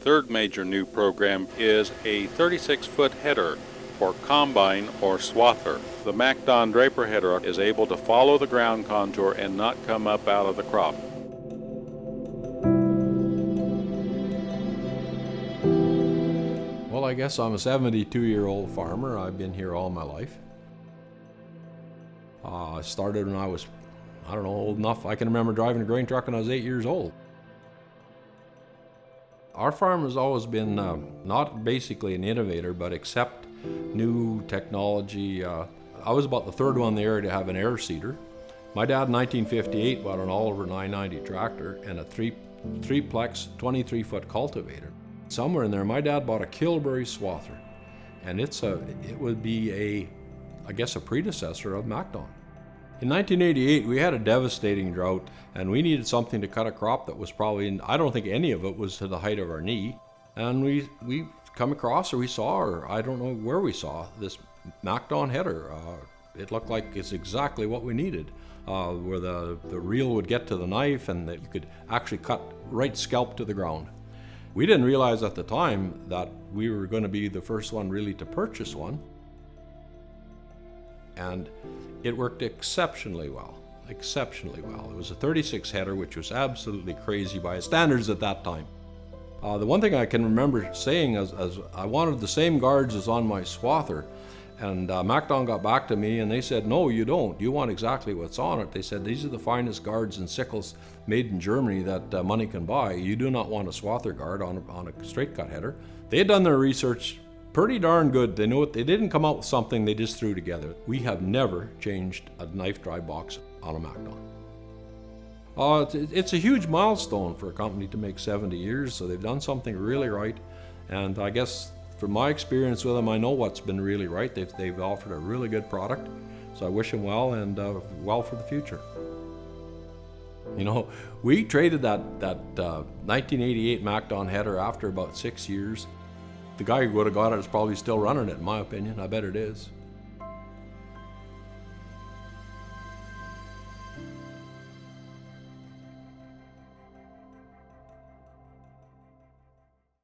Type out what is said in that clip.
third major new program is a 36-foot header for combine or swather. The MacDon Draper Header is able to follow the ground contour and not come up out of the crop. Well, I guess I'm a 72-year-old farmer. I've been here all my life. I started when I was, old enough. I can remember driving a grain truck when I was 8 years old. Our farm has always been not basically an innovator, but accept new technology. I was about the third one in the area to have an air seeder. My dad in 1958 bought an Oliver 990 tractor and a three-plex 23-foot cultivator. Somewhere in there, my dad bought a Kilbury swather, and it would be I guess a predecessor of MacDon. In 1988, we had a devastating drought, and we needed something to cut a crop that was probably, I don't think any of it was to the height of our knee. And we come across, or we saw, or I don't know where we saw, this MacDon header. It looked like it's exactly what we needed, where the reel would get to the knife and that you could actually cut right scalp to the ground. We didn't realize at the time that we were going to be the first one really to purchase one. And it worked exceptionally well. It was a 36 header, which was absolutely crazy by standards at that time. The one thing I can remember saying is I wanted the same guards as on my swather, and MacDon got back to me and they said, no, you don't. You want exactly what's on it. They said, these are the finest guards and sickles made in Germany that money can buy. You do not want a swather guard on a straight cut header. They had done their research pretty darn good. They knew it. They didn't come out with something they just threw together. We have never changed a knife drive box on a MacDon. It's a huge milestone for a company to make 70 years, so they've done something really right. And I guess from my experience with them, I know what's been really right. They've offered a really good product, so I wish them well and well for the future. You know, we traded that 1988 MacDon header after about 6 years. The guy who would have got it is probably still running it, in my opinion. I bet it is.